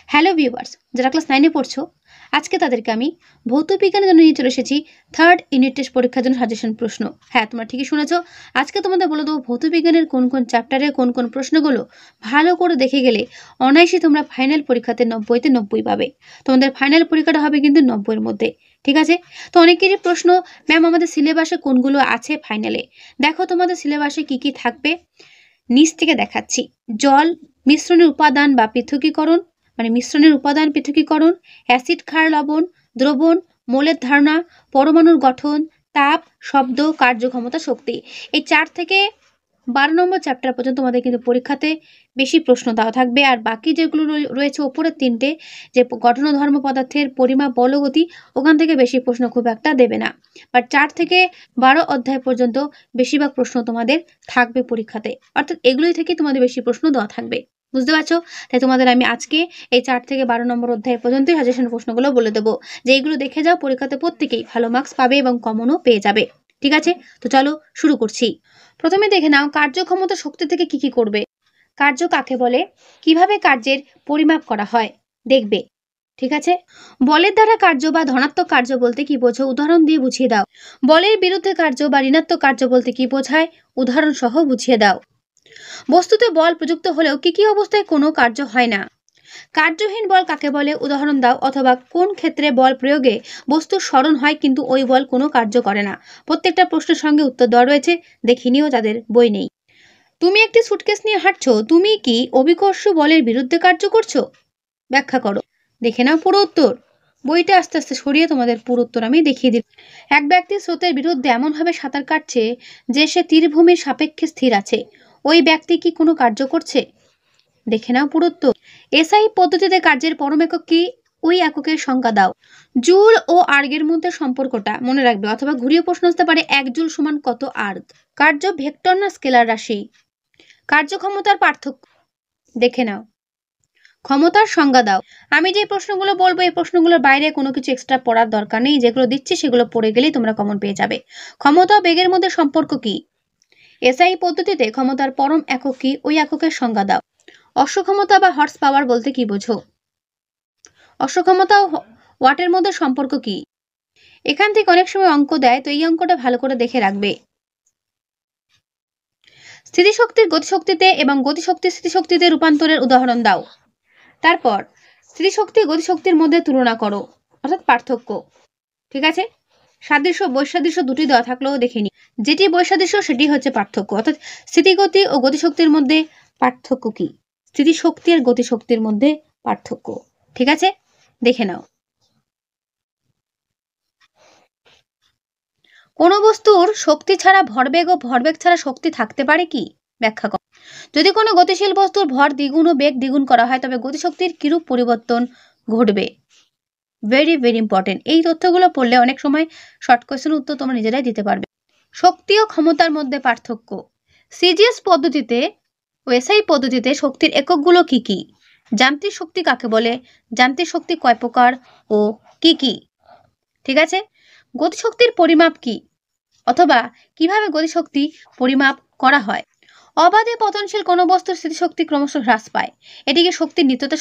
Hello viewers, যারা class 9 এ পড়ছো, আজকে তাদেরকে আমি ভৌত বিজ্ঞানের জন্য নিয়ে চলে এসেছি থার্ড ইউনিট টেস্ট পরীক্ষার জন্য সাজেশন প্রশ্ন। হ্যাঁ, তোমরা ঠিকই শুনেছো। আজকে তোমাদের বলে দেবো ভৌত বিজ্ঞানের কোন কোন চ্যাপ্টারের কোন কোন প্রশ্নগুলো ভালো করে দেখে গেলে অনায়াসে তোমরা ফাইনাল পরীক্ষাতে 90-তে 90 পাবে। তোমাদের ফাইনাল পরীক্ষাটা হবে কিন্তু 90-এর মধ্যে। ঠিক আছে? তো অনেকেরই প্রশ্ন, ম্যাম আমাদের সিলেবাসে কোনগুলো আছে ফাইনালে। দেখো তোমাদের সিলেবাসে কি কি থাকবে, নিচ থেকে দেখাচ্ছি। জল মিশ্রণের উপাদান বা পৃথকীকরণ, মানে মিশ্রণের উপাদান পৃথকীকরণ, অ্যাসিড ক্ষার লবণ, দ্রবণ, মোলের ধারণা, পরমাণুর গঠন, তাপ, শব্দ, কার্যক্ষমতা, শক্তি। এই 4 থেকে 12 নম্বর চ্যাপ্টার পর্যন্ত তোমাদের কিন্তু পরীক্ষাতে বেশি প্রশ্ন দেওয়া থাকবে। আর বাকি যেগুলো রয়েছে ওপরের 3টে, যে গঠন ও ধর্ম পদার্থের পরিমাপ, বল, গতি, ওখান থেকে বেশি প্রশ্ন খুব একটা দেবে না। বাট 4 থেকে 12 অধ্যায় পর্যন্ত বেশিরভাগ প্রশ্ন তোমাদের থাকবে পরীক্ষাতে, অর্থাৎ এগুলোই থেকে তোমাদের বেশি প্রশ্ন দেওয়া থাকবে। বুঝতে পারছো? তাই তোমাদের আমি আজকে এই 4 থেকে 12 নম্বর অধ্যায় পর্যন্তই সাজেশন প্রশ্নগুলো বলে দেবো, যে এইগুলো দেখে যাও, পরীক্ষাতে প্রত্যেকেই ভালো মার্কস পাবে এবং কমনও পেয়ে যাবে। ঠিক আছে? তো চলো শুরু করছি। প্রথমে দেখে নাও কার্যক্ষমতা শক্তি থেকে কি কি করবে। কার্য কাকে বলে, কিভাবে কার্যের পরিমাপ করা হয় দেখবে। ঠিক আছে? বলের দ্বারা কার্য বা ধনাত্মক কার্য বলতে কি বোঝো, উদাহরণ দিয়ে বুঝিয়ে দাও। বলের বিরুদ্ধে কার্য বা ঋণাত্মক কার্য বলতে কি বোঝায়, উদাহরণ সহ বুঝিয়ে দাও। বস্তুতে বল প্রযুক্ত হলেও কি কি অবস্থায় কোনো কার্য হয় না। কার্যহীন বল কাকে বলে, উদাহরণ দাও। অথবা কোন ক্ষেত্রে বল প্রয়োগে বস্তুর স্মরণ হয় কিন্তু ওই বল কোনো কার্য করে না। প্রত্যেকটা প্রশ্নের সঙ্গে উত্তর দেওয়া রয়েছে, দেখে নিও যাদের বই নেই। তুমি একটি সুটকেস নিয়ে হাঁটছো, তুমি কি অভিকর্ষ বলের বিরুদ্ধে কার্য করছো, ব্যাখ্যা করো। দেখে নাও পুরো উত্তর। বইটা আস্তে আস্তে সরিয়ে তোমাদের পুরো উত্তর আমি দেখিয়ে দিই। এক ব্যক্তি স্রোতের বিরুদ্ধে এমনভাবে সাঁতার কাটছে যে সে তীরভূমির সাপেক্ষে স্থির আছে, ওই ব্যক্তি কি কোনো কার্য করছে। দেখে নাও পুরো উত্তর। এসআই পদ্ধতিতে কার্যের পরম একক কি, ওই এককের সংজ্ঞা দাও। জুল ও আর্গের মধ্যে সম্পর্কটা মনে রাখবে, অথবা ঘুরিয়ে প্রশ্ন আসতে পারে 1 জুল সমান কত আর্গ। কার্য ভেক্টর না স্কেলার রাশি। কার্যক্ষমতার পার্থক্য দেখে নাও। ক্ষমতার সংজ্ঞা দাও। আমি যে প্রশ্নগুলো বলবো এই প্রশ্নগুলোর বাইরে কোনো কিছু এক্সট্রা পড়ার দরকার নেই, যেগুলো দিচ্ছি সেগুলো পড়ে গেলেই তোমরা কমন পেয়ে যাবে। ক্ষমতা ও বেগের মধ্যে সম্পর্ক কি। এসআই পদ্ধতিতে ক্ষমতার পরম একক কি, ওই এককের সংজ্ঞা দাও। অশ্বক্ষমতা বা হর্স পাওয়ার বলতে কি বোঝো। অশ্বক্ষমতা ও ওয়াটের মধ্যে সম্পর্ক কি। এখান থেকে অনেক সময় অঙ্ক দেয়, তো এই অঙ্কটা ভালো করে দেখে রাখবে। স্থিতিশক্তির গতিশক্তিতে এবং গতিশক্তির স্থিতিশক্তিতে রূপান্তরের উদাহরণ দাও। তারপর স্থিতিশক্তি গতিশক্তির মধ্যে তুলনা করো, অর্থাৎ পার্থক্য। ঠিক আছে? সাদৃশ্য বৈসাদৃশ্য দুটি দেওয়া থাকলেও দেখে নি, যেটি বৈসাদৃশ্য সেটি হচ্ছে পার্থক্য। অর্থাৎ স্থিতিগতি ও গতিশক্তির মধ্যে পার্থক্য কি, স্থিতিশক্তি আর গতিশক্তির মধ্যে পার্থক্য। ঠিক আছে? দেখে নাও। কোন বস্তুর শক্তি ছাড়া ভরবেগ ও ভরবেগ ছাড়া শক্তি থাকতে পারে কি, ব্যাখ্যা করো। যদি কোনো গতিশীল বস্তুর ভর দ্বিগুণ ও বেগ দ্বিগুণ করা হয় তবে গতিশক্তির কিরূপ পরিবর্তন ঘটবে। Very very important. এই তথ্যগুলো পড়লে অনেক সময় শর্ট কোয়েশ্চেন উত্তর তোমরা নিজেরাই দিতে পারবে। শক্তি ও ক্ষমতার মধ্যে পার্থক্য। সিজিএস পদ্ধতিতে ও এসআই পদ্ধতিতে শক্তির এককগুলো কি কি। যান্ত্রিক শক্তি কাকে বলে, যান্ত্রিক শক্তি কয় প্রকার ও কি কি। ঠিক আছে? গতিশক্তির পরিমাপ কি, অথবা কিভাবে গতিশক্তি পরিমাপ করা হয়। অবাধে পতনশীল কোনো বস্তুর স্থিতিশক্তি ক্রমশ হ্রাস পায়, এটিকে শক্তির নিত্যতা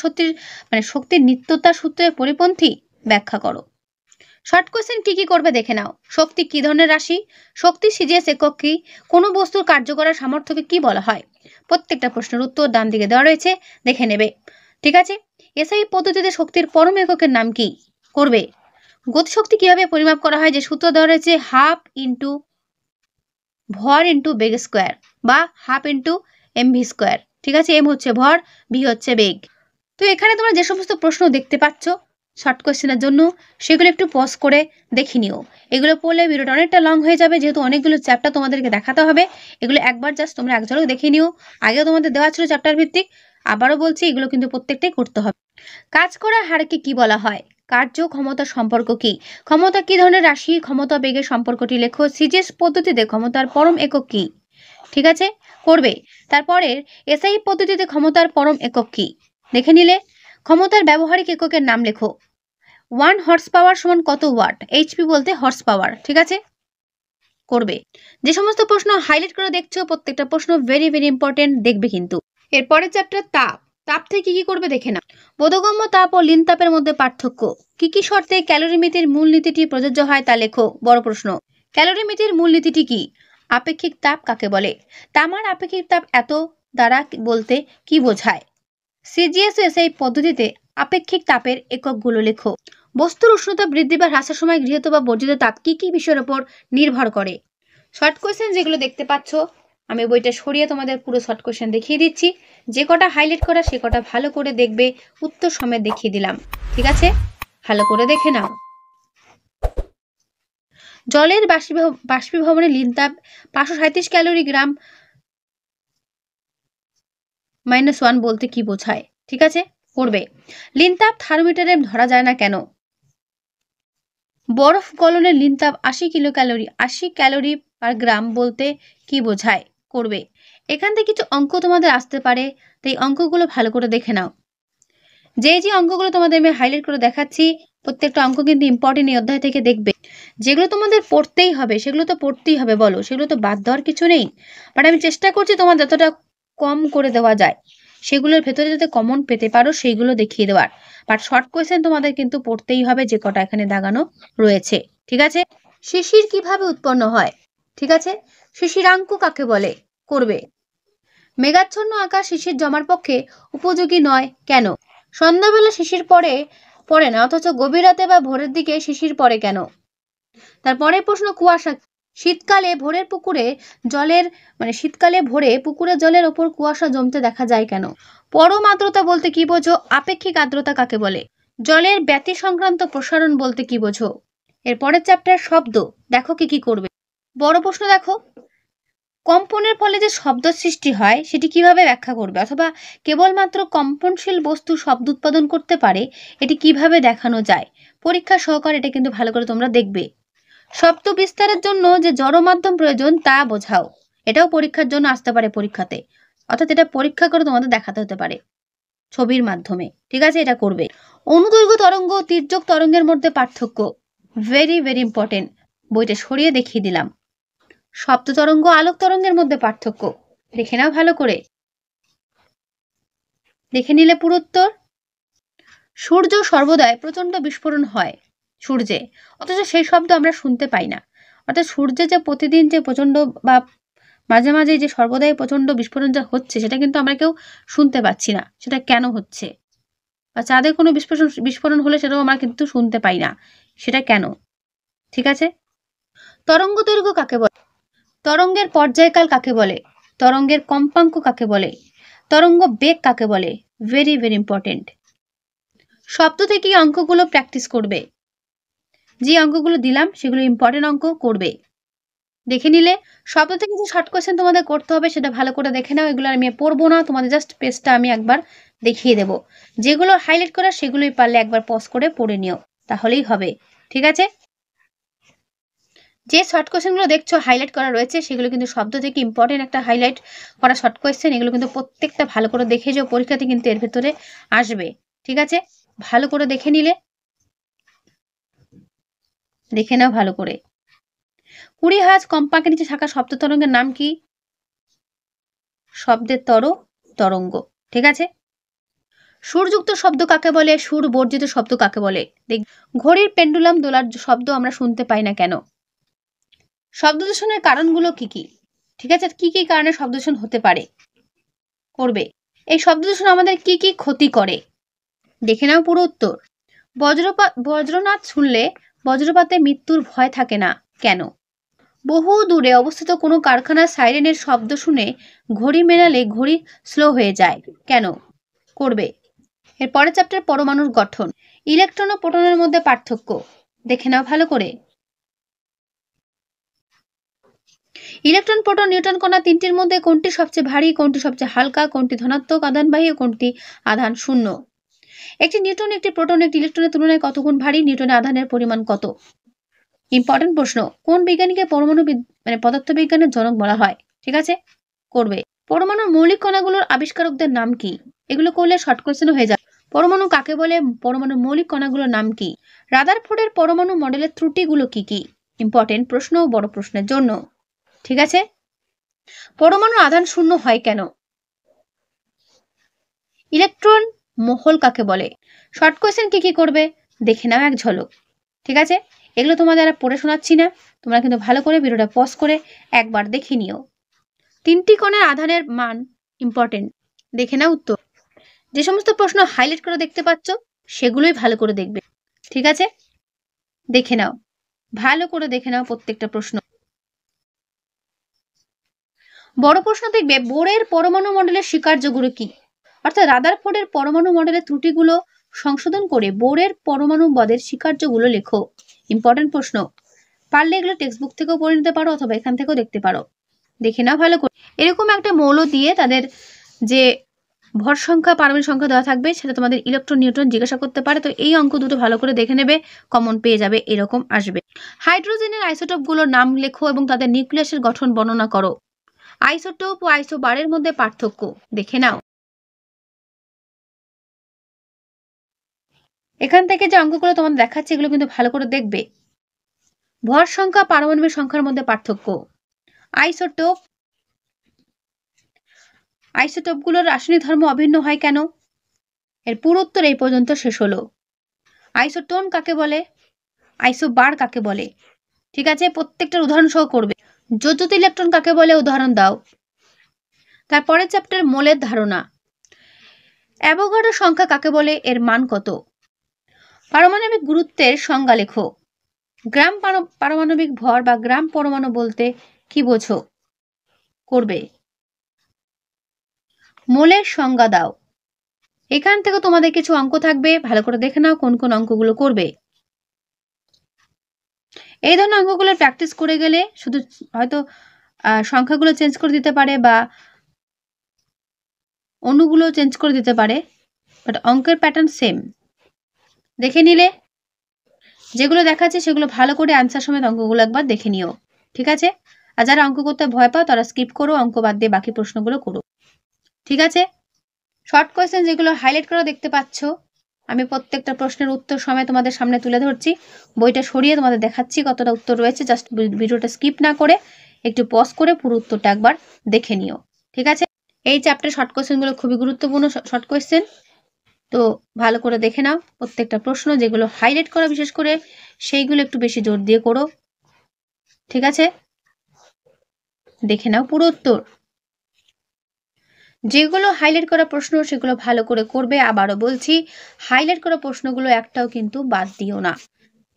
শক্তির নিত্যতা সূত্রের পরিপন্থী, ব্যাখ্যা করো। শর্ট কোয়েশ্চেন কি কি করবে দেখে নাও। শক্তি কি ধরনের রাশি, শক্তি সিজিএস একক কি, কোনো বস্তুর কার্য করার সামর্থ্যকে কি বলা হয়। প্রত্যেকটা প্রশ্নের উত্তর ডান দিকে দেওয়া রয়েছে, দেখে নেবে। ঠিক আছে? এসআই পদ্ধতিতে শক্তির পরম এককের নাম কি করবে। গতিশক্তি কিভাবে পরিমাপ করা হয়, যে সূত্র দেওয়া রয়েছে হাফ ইন্টু ভর ইন্টু বেগ স্কোয়ার, বা হাফ ইন্টু এমভি স্কোয়ার। ঠিক আছে? এম হচ্ছে ভর, ভি হচ্ছে বেগ। তো এখানে তোমরা যে সমস্ত প্রশ্ন দেখতে পাচ্ছ শর্ট কোয়েশ্চেনের জন্য, সেগুলো একটু পজ করে দেখে নিও। এগুলো পড়লে ভিডিওটা অনেকটা লং হয়ে যাবে, যেহেতু অনেকগুলো চ্যাপ্টার তোমাদেরকে দেখাতে হবে। এগুলো একবার জাস্ট তোমরা এক ঝলক দেখে নিও। আগেও তোমাদের দেওয়া ছিল চ্যাপ্টার ভিত্তিক, আবারও বলছি এগুলো কিন্তু প্রত্যেকটাই করতে হবে। কাজ করার হারকে কি বলা হয়। কার্য ক্ষমতার সম্পর্ক কি, ক্ষমতা কি ধরনের রাশি, ক্ষমতা বেগের সম্পর্কটি লেখো। সিজিএস পদ্ধতিতে ক্ষমতার পরম একক কি। ঠিক আছে? করবে। তারপরে এসআই পদ্ধতিতে ক্ষমতার পরম একক কি দেখে নিলে। ক্ষমতার ব্যবহারিক এককের নাম লেখো। 1 হর্স পাওয়ার সমান কত ওয়াট, এইচপি বলতে হর্স পাওয়ার। ঠিক আছে? করবে। যে সমস্ত প্রশ্ন হাইলাইট করে দেখছো প্রত্যেকটা প্রশ্ন ভেরি ভেরি ইম্পর্টেন্ট, দেখবে কিন্তু। এরপরের চ্যাপ্টার তাপ। তাপ থেকে কি কি করবে দেখে না। বোধগম্য তাপ ও লিন তাপের মধ্যে পার্থক্য। কি কি শর্তে ক্যালোরিমিতির মূলনীতিটি প্রযোজ্য হয় তা লেখো। বড় প্রশ্ন। ক্যালোরিমিতির মূলনীতিটি কি? আপেক্ষিক তাপ কাকে বলে? তামার আপেক্ষিক তাপ এত দ্বারা বলতে কি বোঝায়? সিজিএসএস এই পদ্ধতিতে আপেক্ষিক তাপের এককগুলো লেখো। বস্তুর উষ্ণতা বৃদ্ধি বা হ্রাসের সময় গৃহীত বা বর্জিত তাপ কি কি বিষয়ের উপর নির্ভর করে? শর্ট কোয়েশ্চেন যেগুলো দেখতে পাচ্ছ, আমি বইটা সরিয়ে তোমাদের পুরো শর্ট কোয়েশ্চেন দেখিয়ে দিচ্ছি। যে কটা হাইলাইট করা সে কটা ভালো করে দেখবে, উত্তর সমেত দেখিয়ে দিলাম। ঠিক আছে, ভালো করে দেখে নাও। জলের বাষ্পীভবনের লিন তাপ 537 ক্যালোরি গ্রাম -1 বলতে কি বোঝায়? ঠিক আছে, করবে। লিন তাপ থার্মোমিটারে ধরা যায় না কেন? বরফ গলনের লিন তাপ 80 ক্যালোরি পার গ্রাম বলতে কি বোঝায়? করবে। এখান থেকে কিছু অঙ্ক তোমাদের আসতে পারে, তাই অঙ্কগুলো ভালো করে দেখে নাও। যে অঙ্কগুলো তোমাদের আমি হাইলাইট করে দেখাচ্ছি, প্রত্যেকটা অঙ্ক কিন্তু ইম্পর্টেন্ট, এই অধ্যায় থেকে দেখবে। যেগুলো তোমাদের পড়তেই হবে সেগুলো তো পড়তেই হবে, বলো, সেগুলো তো বাদ দেওয়ার কিছু নেই। বাট আমি চেষ্টা করছি তোমার যতটা কম করে দেওয়া যায় সেগুলোর ভেতরে যাতে কমন পেতে পারো সেইগুলো দেখিয়ে দেওয়ার। বাট শর্ট কোয়েশ্চেন তোমাদের কিন্তু পড়তেই হবে, যে কটা এখানে দাগানো রয়েছে। ঠিক আছে, শিশির কিভাবে উৎপন্ন হয়? ঠিক আছে, শিশিরাঙ্ক কাকে বলে? করবে। মেঘাচ্ছন্ন আকাশ শিশির জমার পক্ষে উপযোগী নয় কেন? সন্ধ্যাবেলা শিশির পড়ে না, অথচ গভীর রাতে বা ভোরের দিকে শিশির পড়ে কেন? তারপরে প্রশ্ন, কুয়াশা। শীতকালে ভোরে পুকুরে জলের ওপর কুয়াশা জমতে দেখা যায় কেন? পরম আর্দ্রতা বলতে কি বোঝো? আপেক্ষিক আর্দ্রতা কাকে বলে? জলের ব্যতি সংক্রান্ত প্রসারণ বলতে কি বোঝো? এর পরের চ্যাপ্টার শব্দ, দেখো কি কি করবে। বড় প্রশ্ন দেখো, কম্পনের ফলে যে শব্দ সৃষ্টি হয় সেটি কিভাবে ব্যাখ্যা করবে, অথবা কেবলমাত্র কম্পনশীল বস্তু শব্দ উৎপাদন করতে পারে, এটি কিভাবে দেখানো যায়? পরীক্ষা সহকারে এটা কিন্তু ভালো করে তোমরা দেখবে। শব্দ বিস্তারের জন্য যে জড় মাধ্যম প্রয়োজন তা বোঝাও। এটাও পরীক্ষার জন্য আসতে পারে পরীক্ষাতে, অর্থাৎ এটা পরীক্ষা করে তোমাদের দেখাতে হতে পারে ছবির মাধ্যমে। ঠিক আছে, এটা করবে। অনুদৈর্ঘ্য তরঙ্গ ও তির্যক তরঙ্গের মধ্যে পার্থক্য, ভেরি ভেরি ইম্পর্টেন্ট, বইটা সরিয়ে দেখিয়ে দিলাম। শব্দ তরঙ্গ আলোক তরঙ্গের মধ্যে পার্থক্য, দেখে নাও ভালো করে, দেখে নিলে পুরো উত্তর। সূর্য সর্বদাই প্রচন্ড বিস্ফোরণ হয় সূর্যে, অথচ সেই শব্দ আমরা শুনতে পাই না। অর্থাৎ সূর্যে যে প্রতিদিন যে প্রচন্ড বা মাঝে মাঝে যে সর্বদাই প্রচন্ড বিস্ফোরণ যা হচ্ছে সেটা কিন্তু আমরা কেউ শুনতে পাচ্ছি না, সেটা কেন হচ্ছে? বা চাঁদে কোনো বিস্ফোরণ হলে সেটাও আমরা কিন্তু শুনতে পাই না, সেটা কেন? ঠিক আছে, তরঙ্গ দৈর্ঘ্য কাকে বলে? তরঙ্গের পর্যায়কাল কাকে বলে? তরঙ্গের কম্পাঙ্ক কাকে বলে? তরঙ্গ বেগ কাকে বলে? Very very important. শব্দ থেকে অঙ্কগুলো প্র্যাকটিস করবে, যে অঙ্কগুলো দিলাম সেগুলো ইম্পর্টেন্ট অঙ্ক করবে। দেখে নিলে শব্দ থেকে যে শর্ট কোয়েশ্চেন তোমাদের করতে হবে সেটা ভালো করে দেখে নাও। এগুলো আমি পড়বো না, তোমাদের জাস্ট পেজটা আমি একবার দেখিয়ে দেবো। যেগুলো হাইলাইট করা সেগুলোই পারলে একবার পজ করে পড়ে নিও, তাহলেই হবে। ঠিক আছে, যে শর্ট কোয়েশ্চেনগুলো দেখছো হাইলাইট করা রয়েছে সেগুলো কিন্তু শব্দ থেকে ইম্পর্টেন্ট একটা হাইলাইট করা শর্ট কোয়েশ্চেন। এগুলো কিন্তু প্রত্যেকটা ভালো করে দেখে যাও, পরীক্ষাতে কিন্তু এর ভেতরে আসবে। ঠিক আছে, ভালো করে দেখে নিলে, দেখে নাও ভালো করে। 20 হার্জ কম্পাঙ্কের নিচে থাকা শব্দ তরঙ্গের নাম কি? শব্দের তরঙ্গ। ঠিক আছে, সুরযুক্ত শব্দ কাকে বলে? সুর বর্জিত শব্দ কাকে বলে? ঘড়ির পেন্ডুলাম দোলার শব্দ আমরা শুনতে পাই না কেন? শব্দ দূষণের কারণগুলো কি কি? ঠিক আছে, কি কি কারণে শব্দ দূষণ হতে পারে? করবে। এই শব্দ দূষণ আমাদের কি কি ক্ষতি করে? দেখে নাও পুরো উত্তর। বজ্রনাদ শুনলে বজ্রপাতে মৃত্যুর ভয় থাকে না কেন? বহু দূরে অবস্থিত কোনো কারখানার সাইরেনের শব্দ শুনে ঘড়ি মেলালে ঘড়ি স্লো হয়ে যায় কেন? করবে। এর পরের চ্যাপ্টার পরমাণুর গঠন, ইলেকট্রন ও প্রোটনের মধ্যে পার্থক্য, দেখে নাও ভালো করে। ইলেকট্রন, প্রোটন, নিউট্রন কণা তিনটির মধ্যে কোনটি সবচেয়ে ভারী, কোনটি সবচেয়ে হালকা, কোনটি ধনাত্মক আধানবাহী ও কোনটি আধান শূন্য? একটি নিউট্রন, একটি প্রোটন, একটি ইলেকট্রনের তুলনায় কত গুণ ভারী? নিউটনের আধানের পরিমাণ কত? ইম্পর্টেন্ট প্রশ্ন। কোন বিজ্ঞানীকে পরমাণু পদার্থবিজ্ঞানের জনক বলা হয়? ঠিক আছে, করবে। পরমাণুর মৌলিক কণাগুলোর আবিষ্কারকদের নাম কি? এগুলো করলে শর্ট কোয়েশ্চেন হয়ে যায়। পরমাণু কাকে বলে? পরমাণুর মৌলিক কণাগুলোর নাম কি? রাদারফোর্ডের পরমাণু মডেলের ত্রুটিগুলো কি কি? ইম্পর্টেন্ট প্রশ্ন, বড় প্রশ্নের জন্য। ঠিক আছে, পরমাণুর আধান শূন্য হয় কেন? ইলেকট্রন মহল কাকে বলে? শর্ট কোয়েশ্চেন কি করবে দেখে নাও এক ঝলক। ঠিক আছে, এগুলো তোমাদের আর পড়ে শোনাচ্ছি না, তোমরা কিন্তু ভালো করে ভিডিওটা পজ করে একবার দেখে নিও। 3টি কোণের আধানের মান ইম্পর্টেন্ট, দেখে নাও উত্তর। যে সমস্ত প্রশ্ন হাইলাইট করে দেখতে পাচ্ছ সেগুলোই ভালো করে দেখবে। ঠিক আছে, দেখে নাও, ভালো করে দেখে নাও প্রত্যেকটা প্রশ্ন। বড় প্রশ্ন দেখবে, বোরের পরমাণু মডেলের স্বীকার্যগুলো কি? অর্থাৎ রাদারফোর্ডের পরমাণু মডেলের ত্রুটিগুলো সংশোধন করে বোরের পরমাণু পদের স্বীকার্যগুলো লেখো। ইম্পর্টেন্ট প্রশ্ন, পারলে এগুলো টেক্সট বুক থেকেও পড়ে নিতে পারো অথবা এখান থেকেও দেখতে পারো, দেখে নাও ভালো করে। এরকম একটা মৌল দিয়ে তাদের যে ভর সংখ্যা পারমাণবিক সংখ্যা দেওয়া থাকবে সেটা তোমাদের ইলেকট্রন নিউট্রন জিজ্ঞাসা করতে পারে, তো এই অঙ্ক দুটো ভালো করে দেখে নেবে, কমন পেয়ে যাবে, এরকম আসবে। হাইড্রোজেনের আইসোটোপগুলোর নাম লেখো এবং তাদের নিউক্লিয়াসের গঠন বর্ণনা করো। আইসোটোপ ও আইসোবারের মধ্যে পার্থক্য দেখে নাও। এখান থেকে যে অঙ্কগুলো তোমাদের দেখাচ্ছে এগুলো কিন্তু ভালো করে দেখবে। ভর সংখ্যা পারমাণবিক সংখ্যার মধ্যে পার্থক্য, আইসোটোপগুলোর রাসায়নিক ধর্ম অভিন্ন হয় কেন? এর পুরো উত্তর এই পর্যন্ত শেষ হলো। আইসোটোন কাকে বলে? আইসোবার কাকে বলে? ঠিক আছে, প্রত্যেকটার উদাহরণ সহ করবে। যোজিত ইলেকট্রন কাকে বলে উদাহরণ দাও। তারপরের চ্যাপ্টার মোলের ধারণা। অ্যাভোগাড্রো সংখ্যা কাকে বলে, এর মান কত? পারমাণবিক গুরুত্বের সংজ্ঞা লেখো। গ্রাম পারমাণবিক ভর বা গ্রাম পরমাণু বলতে কি বোঝো, করবে। মোলের সংজ্ঞা দাও। এখান থেকে তোমাদের কিছু অঙ্ক থাকবে, ভালো করে দেখে নাও কোন কোন অঙ্কগুলো করবে। এই ধরনের অঙ্কগুলো প্র্যাকটিস করে গেলে শুধু হয়তো সংখ্যাগুলো চেঞ্জ করে দিতে পারে বা অণুগুলো চেঞ্জ করে দিতে পারে, বাট অঙ্কের প্যাটার্ন সেম। দেখে নিলে যেগুলো দেখাচ্ছে সেগুলো ভালো করে আনসার সমেত অঙ্কগুলো একবার দেখে নিও। ঠিক আছে, আর যারা অঙ্ক করতে ভয় পাও তারা স্কিপ করো, অঙ্ক বাদ দিয়ে বাকি প্রশ্নগুলো করো। ঠিক আছে, শর্ট কোয়েশ্চেন যেগুলো হাইলাইট করা দেখতে পাচ্ছ আমি প্রত্যেকটা প্রশ্নের উত্তর সময় তোমাদের সামনে তুলে ধরছি, বইটা সরিয়ে তোমাদের দেখাচ্ছি কতটা উত্তর রয়েছে। জাস্ট ভিডিওটা স্কিপ না করে একটু পজ করে পুরো উত্তরটা একবার দেখে নিও। ঠিক আছে, এই চ্যাপ্টার শর্ট কোয়েশ্চেনগুলো খুবই গুরুত্বপূর্ণ শর্ট কোয়েশ্চেন, তো ভালো করে দেখে নাও প্রত্যেকটা প্রশ্ন, যেগুলো হাইলাইট করা বিশেষ করে সেইগুলো একটু বেশি জোর দিয়ে করো। ঠিক আছে, দেখে নাও পুরো উত্তর। যেগুলো হাইলাইট করা প্রশ্ন সেগুলো ভালো করে করবে। আবারও বলছি, হাইলাইট করা প্রশ্নগুলো একটাও কিন্তু বাদ দিও না,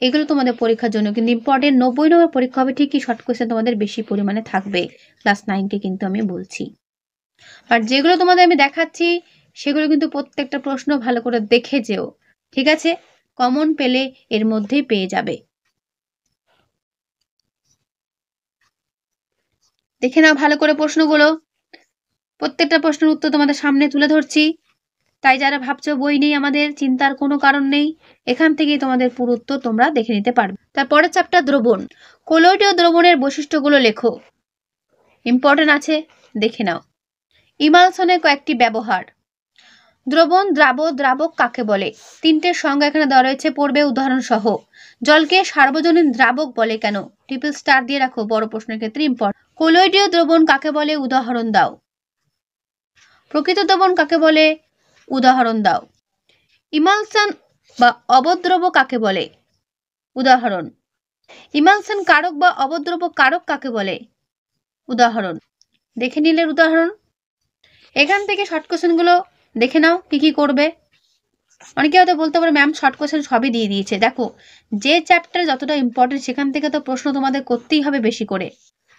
এগুলো তোমাদের পরীক্ষার জন্য কিন্তু ইম্পর্টেন্ট। 90 নম্বর পরীক্ষা হবে ঠিকই, শর্ট কোয়েশ্চেন তোমাদের বেশি পরিমাণে থাকবে, ক্লাস 9কে কিন্তু আমি বলছি। আর যেগুলো তোমাদের আমি দেখাচ্ছি সেগুলো কিন্তু প্রত্যেকটা প্রশ্ন ভালো করে দেখে যেও। ঠিক আছে, কমন পেলে এর মধ্যেই পেয়ে যাবে। দেখে নাও ভালো করে প্রশ্নগুলো, প্রত্যেকটা প্রশ্নের উত্তর তোমাদের সামনে তুলে ধরছি, তাই যারা ভাবছো বই নেই আমাদের, চিন্তার কোনো কারণ নেই, এখান থেকেই তোমাদের পুরো উত্তর তোমরা দেখে নিতে পারবে। তারপরের চ্যাপ্টার দ্রবণ। কলোয়েডীয় দ্রবণের বৈশিষ্ট্যগুলো লেখো। ইম্পর্টেন্ট আছে, দেখে নাও। ইমালশনের কয়েকটি ব্যবহার। দ্রবণ, দ্রাবক কাকে বলে? 3টের সংজ্ঞা এখানে দেওয়া রয়েছে, পড়বে উদাহরণ সহ। জলকে সার্বজনীন দ্রাবক বলে কেন? ট্রিপল স্টার দিয়ে রাখো, বড় প্রশ্নের ক্ষেত্রে ইম্পর্টেন্ট। কলোয়েডীয় দ্রবণ কাকে বলে, উদাহরণ দাও। প্রকৃত দ্রবণ কাকে বলে, উদাহরণ দাও। ইমালশন বা অবদ্রব কাকে বলে, উদাহরণ। ইমালশন কারক বা অবদ্রব কারক কাকে বলে, উদাহরণ। দেখে নিলে উদাহরণ। এখান থেকে শর্ট কোশ্চেনগুলো দেখে নাও কি করবে। অনেকে হয়তো বলতে পারে ম্যাম শর্ট কোশ্চেন সবই দিয়ে দিয়েছে। দেখো, যে চ্যাপ্টার যতটা ইম্পর্টেন্ট সেখান থেকে তো প্রশ্ন তোমাদের করতেই হবে বেশি করে,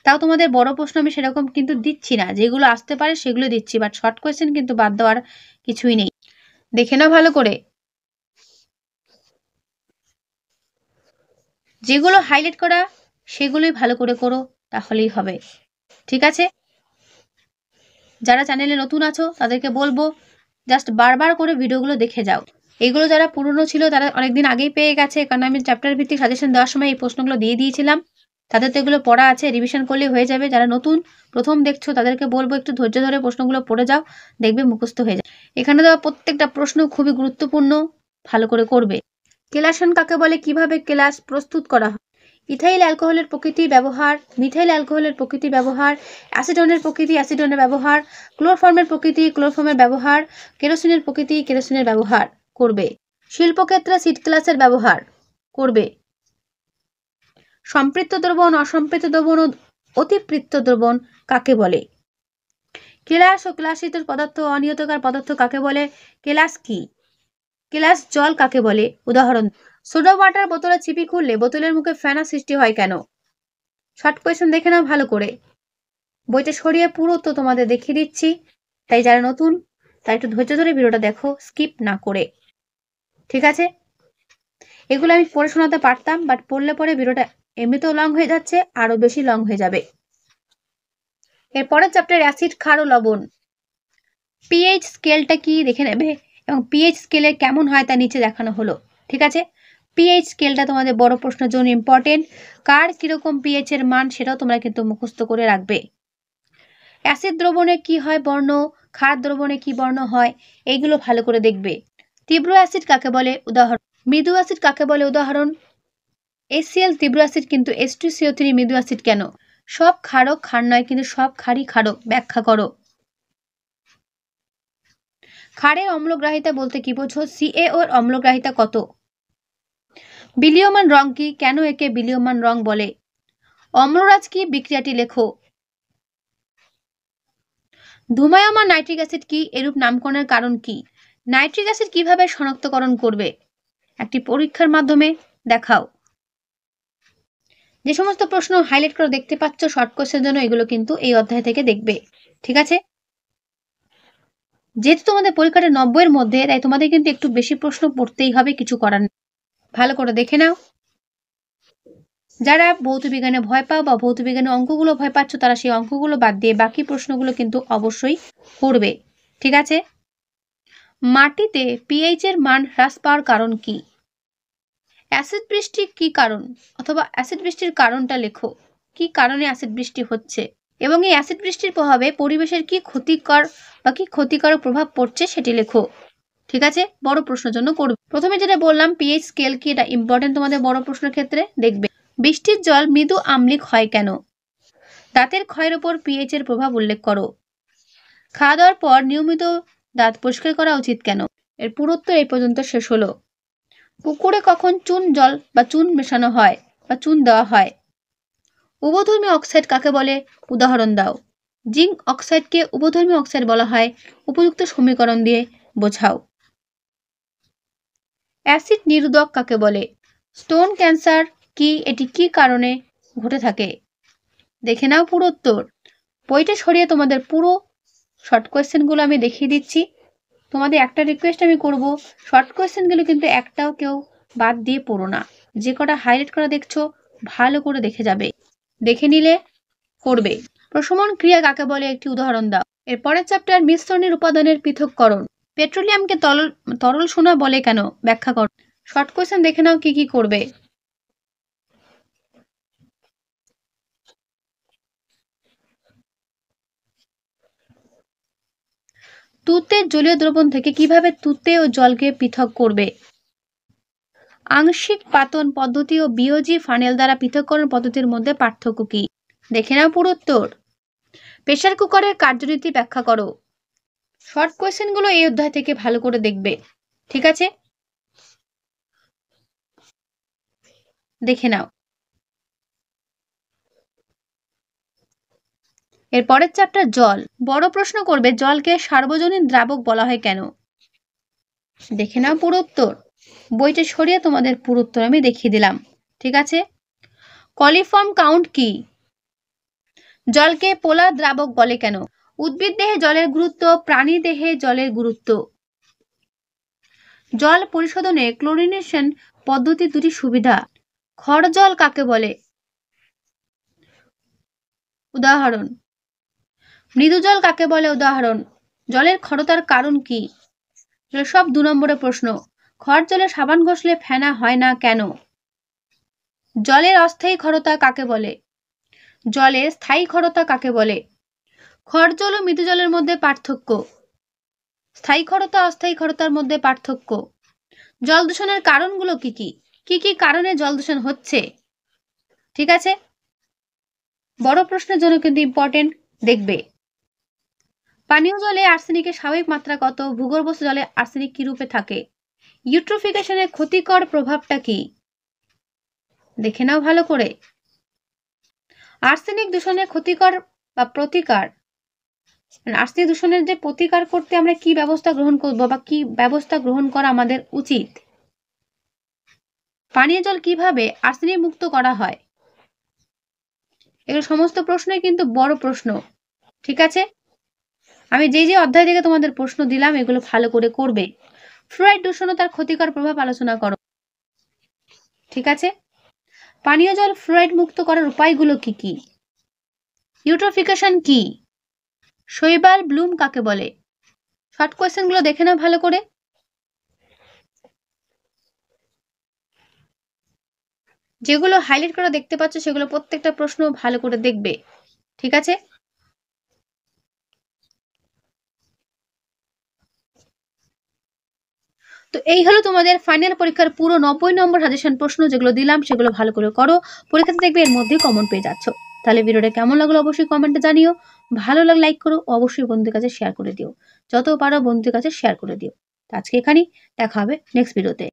তাও তোমাদের বড় প্রশ্ন আমি সেরকম কিন্তু দিচ্ছি না, যেগুলো আসতে পারে সেগুলো দিচ্ছি, বাট শর্ট কোশ্চেন কিন্তু বাদ দেওয়ার কিছুই নেই। দেখে নাও ভালো করে, যেগুলো হাইলাইট করা সেগুলোই ভালো করে করো, তাহলেই হবে। ঠিক আছে, যারা চ্যানেলে নতুন আছো তাদেরকে বলবো জাস্ট বারবার করে ভিডিওগুলো দেখে যাও। এগুলো যারা পুরনো ছিল তারা অনেকদিন আগেই পেয়ে গেছে, কারণ আমি চ্যাপ্টার ভিত্তিক সাজেশন দেওয়ার সময় এই প্রশ্নগুলো দিয়ে দিয়েছিলাম, তাদের তো এগুলো পড়া আছে, রিভিশন করলে হয়ে যাবে। যারা নতুন প্রথম দেখছো তাদেরকে বলবো একটু ধৈর্য ধরে প্রশ্নগুলো পড়ে যাও, দেখবে মুখস্থ হয়ে যায়। এখানে দেওয়া প্রত্যেকটা প্রশ্ন খুবই গুরুত্বপূর্ণ, ভালো করে করবে। কেলাসন কাকে বলে, কিভাবে কেলাস প্রস্তুত করা হয়? ইথাইল অ্যালকোহলের প্রকৃতি ব্যবহার, মিথাইল অ্যালকোহলের প্রকৃতি ব্যবহার, অ্যাসিডনের প্রকৃতি, অ্যাসিডনের ব্যবহার, ক্লোরোফর্মের প্রকৃতি, ক্লোরোফর্মের ব্যবহার, কেরোসিনের প্রকৃতি, কেরোসিনের ব্যবহার করবে। শিল্পক্ষেত্রে সিড ক্লাসের ব্যবহার করবে। সম্পৃক্ত দ্রবণ, অসম্পৃক্ত দ্রবণ ও অতিপৃক্ত দ্রবণ কাকে বলে? কেলাস ও কেলাসিত পদার্থ, অনিয়তকার পদার্থ কাকে বলে? কেলাস কি? কেলাস জল কাকে বলে? উদাহরণ। সোডা ওয়াটার বোতলে চিপি খুললে বোতলের মুখে ফেনা সৃষ্টি হয় কেন? শর্ট কোয়েশ্চেন দেখে নাও ভালো করে। বইটা সরিয়ে পুরো তো তোমাদের দেখিয়ে দিচ্ছি, তাই যারা নতুন তারা একটু ধৈর্য ধরে ভিডিওটা দেখো, স্কিপ না করে। ঠিক আছে, এগুলো আমি পড়ে শোনাতে পারতাম, বাট পড়লে পরে ভিডিওটা এমনিতেও লং হয়ে যাচ্ছে, আরো বেশি লং হয়ে যাবে। এরপরের চ্যাপ্টার অ্যাসিড, ক্ষার ও লবণ। পিএইচ স্কেলটা কি দেখে নেবে এবং পিএইচ স্কেলে কেমন হয় তা নিচে দেখানো হলো। ঠিক আছে, পিএইচ স্কেলটা তোমাদের বড় প্রশ্নের জন্য ইম্পর্টেন্ট। কার কিরকম পিএইচ এর মান সেটাও তোমরা কিন্তু মুখস্থ করে রাখবে। অ্যাসিড দ্রবণে কি হয় বর্ণ, ক্ষার দ্রবণে কি বর্ণ হয়, এইগুলো ভালো করে দেখবে। তীব্র অ্যাসিড কাকে বলে? উদাহরণ। মৃদু অ্যাসিড কাকে বলে? উদাহরণ। HCl তীব্র অ্যাসিড কিন্তু H2CO3 মৃদু অ্যাসিড কেন? সব ক্ষারক ক্ষার নয়, কিন্তু সব ক্ষারই ক্ষারক, ব্যাখ্যা করো। ক্ষারের অম্লগ্রাহিতা বলতে কি বোঝো? CaO এর অম্লগ্রাহিতা কত? বিলীয়মান রং কি? কেন একে বিলীয়মান রং বলে? অম্লরাজ কি? বিক্রিয়াটি লেখো। ধূমায়মান নাইট্রিক অ্যাসিড কি? এরূপ নামকরণের কারণ কি? নাইট্রিক অ্যাসিড কিভাবে শনাক্তকরণ করবে? একটি পরীক্ষার মাধ্যমে দেখাও। যে সমস্ত প্রশ্ন হাইলাইট করে দেখতে পাচ্ছ শর্ট কোয়েশ্চেনের জন্য, এগুলো কিন্তু এই অধ্যায় থেকে দেখবে। ঠিক আছে, যেহেতু তোমাদের পরীক্ষাটা 90 এর মধ্যে, তাই তোমাদের কিন্তু একটু বেশি প্রশ্ন পড়তেই হবে, কিছু করার নেই। ভালো করে দেখে নাও। যারা ভৌত বিজ্ঞানে ভয় পাও বা ভৌত বিজ্ঞানের অঙ্কগুলো ভয় পাচ্ছ, তারা সেই অঙ্কগুলো বাদ দিয়ে বাকি প্রশ্নগুলো কিন্তু অবশ্যই করবে। ঠিক আছে, মাটিতে পিএইচ এর মান হ্রাস পাওয়ার কারণ কি? অ্যাসিড বৃষ্টি কি কারণ, অথবা অ্যাসিড বৃষ্টির কারণটা লেখো। কি কারণে অ্যাসিড বৃষ্টি হচ্ছে এবং এই অ্যাসিড বৃষ্টির প্রভাবে পরিবেশের কি ক্ষতিকর বা কি ক্ষতিকারক প্রভাব পড়ছে সেটি লেখো। ঠিক আছে, বড় প্রশ্নের জন্য করবে। প্রথমে যেটা বললাম পিএইচ স্কেল কি, এটা ইম্পর্টেন্ট তোমাদের বড় প্রশ্নের ক্ষেত্রে দেখবে। বৃষ্টির জল মৃদু আম্লিক হয় কেন? দাঁতের ক্ষয়ের উপর পিএইচ এর প্রভাব উল্লেখ করো। খাওয়া দাওয়ার পর নিয়মিত দাঁত পরিষ্কার করা উচিত কেন? এর পুরোত্তর এই পর্যন্ত শেষ হলো। পুকুরে কখন চুন জল বা চুন মেশানো হয় বা চুন দেওয়া হয়? উভধর্মী অক্সাইড কাকে বলে? উদাহরণ দাও। জিঙ্ক অক্সাইডকে উভধর্মী অক্সাইড বলা হয়, উপযুক্ত সমীকরণ দিয়ে বোঝাও। অ্যাসিড নিরোধক কাকে বলে? স্টোন ক্যান্সার কি, এটি কি কারণে ঘটে থাকে? দেখে নাও পুরো উত্তর। বইটা সরিয়ে তোমাদের পুরো শর্ট কোয়েশ্চেনগুলো আমি দেখিয়ে দিচ্ছি। তোমাদের একটা রিকোয়েস্ট আমি করব, শর্ট কোয়েশ্চেনগুলো কিন্তু একটাও কেউ বাদ দিয়ে পড়ো না। যে কটা হাইলাইট করা দেখছো ভালো করে দেখে যাবে, দেখে নিলে করবে। প্রশমন ক্রিয়া কাকে বলে? একটি উদাহরণ দাও। এরপরের চ্যাপ্টার মিশ্রণের উপাদানের পৃথককরণ। পেট্রোলিয়ামকে তরল সোনা বলে কেন? ব্যাখ্যা করো। শর্ট কোয়েশ্চেন দেখে নাও কি কি করবে। তুতের জলীয় দ্রবণ থেকে কিভাবে তুতে ও জলকে পৃথক করবে? আংশিক পাতন পদ্ধতি ও বিওজি ফানেল দ্বারা পৃথককরণ পদ্ধতির মধ্যে পার্থক্য কি? দেখে নাও পুরো উত্তর। প্রেসার কুকারের কার্যনীতি ব্যাখ্যা করো। শর্ট কোয়েশ্চেনগুলো এই অধ্যায় থেকে ভালো করে দেখবে। ঠিক আছে, দেখে নাও। এরপরের চ্যাপ্টার জল। বড় প্রশ্ন করবে, জলকে সার্বজনীন দ্রাবক বলা হয় কেন? দেখে নাও পুরো উত্তর। বইটা সরিয়ে তোমাদের পুরো উত্তর আমি দেখিয়ে দিলাম। ঠিক আছে, কলিফর্ম কাউন্ট কি? জলকে পোলার দ্রাবক বলে কেন? উদ্ভিদ দেহে জলের গুরুত্ব, প্রাণী দেহে জলের গুরুত্ব। জল পরিশোধনে ক্লোরিনেশন পদ্ধতি দুটি সুবিধা। খর জল কাকে বলে? উদাহরণ। মৃদু জল কাকে বলে? উদাহরণ। জলের খরতার কারণ কি? সব 2 নম্বরের প্রশ্ন। খর জলে সাবান ঘষলে ফেনা হয় না কেন? জলের অস্থায়ী খরতা কাকে বলে? জলের স্থায়ী খরতা কাকে বলে? খর জল ও মৃদু জলের মধ্যে পার্থক্য। স্থায়ী খরতা অস্থায়ী খরতার মধ্যে পার্থক্য। জল দূষণের কারণগুলো কি কি? কি কি কারণে জল দূষণ হচ্ছে? ঠিক আছে, বড় প্রশ্নের জন্য কিন্তু ইম্পর্টেন্ট। দেখবে পানীয় জলে আর্সেনিকের স্বাভাবিক মাত্রা কত, ভূগর্ভস্থ জলে আর্সেনিক কি রূপে থাকে, ইউট্রোফিকেশনের ক্ষতিকর প্রভাবটা কি, দেখে নাও ভালো করে। আর্সেনিক দূষণের ক্ষতিকর বা প্রতিকার, আর্সেনিক দূষণের যে প্রতিকার করতে আমরা কি ব্যবস্থা গ্রহণ করব বা কি ব্যবস্থা গ্রহণ করা আমাদের উচিত, পানীয় জল কিভাবে আর্সেনিক মুক্ত করা হয়, এগুলো সমস্ত প্রশ্নই কিন্তু বড় প্রশ্ন। ঠিক আছে, আমি যে যে অধ্যায় থেকে তোমাদের প্রশ্ন দিলাম এগুলো ভালো করে করবে। ফ্লুরাইড দূষণ ও তার ক্ষতিকর প্রভাব আলোচনা করো। ঠিক আছে, পানীয় জল ফ্লুরাইড মুক্ত করার উপায়গুলো কি কি, ইউট্রোফিকেশন কি, শৈবাল ব্লুম কাকে বলে, শর্ট কোয়েশ্চেন গুলো দেখে নাও ভালো করে। যেগুলো হাইলাইট করা দেখতে পাচ্ছ সেগুলো প্রত্যেকটা প্রশ্ন ভালো করে দেখবে। ঠিক আছে, তো এই হলো তোমাদের ফাইনাল পরীক্ষার পুরো 90 নম্বর সাজেশন প্রশ্ন যেগুলো দিলাম সেগুলো ভালো করে করো, পরীক্ষাতে দেখবে এর মধ্যে কমন পেয়ে যাচ্ছ। তাহলে ভিডিওটা কেমন লাগলো অবশ্যই কমেন্টে জানিও, ভালো লাগলে লাইক করো, অবশ্যই বন্ধুদের কাছে শেয়ার করে দিও, যত পারো বন্ধুদের কাছে শেয়ার করে দিও। আজকে এখানেই, দেখা হবে নেক্সট ভিডিওতে।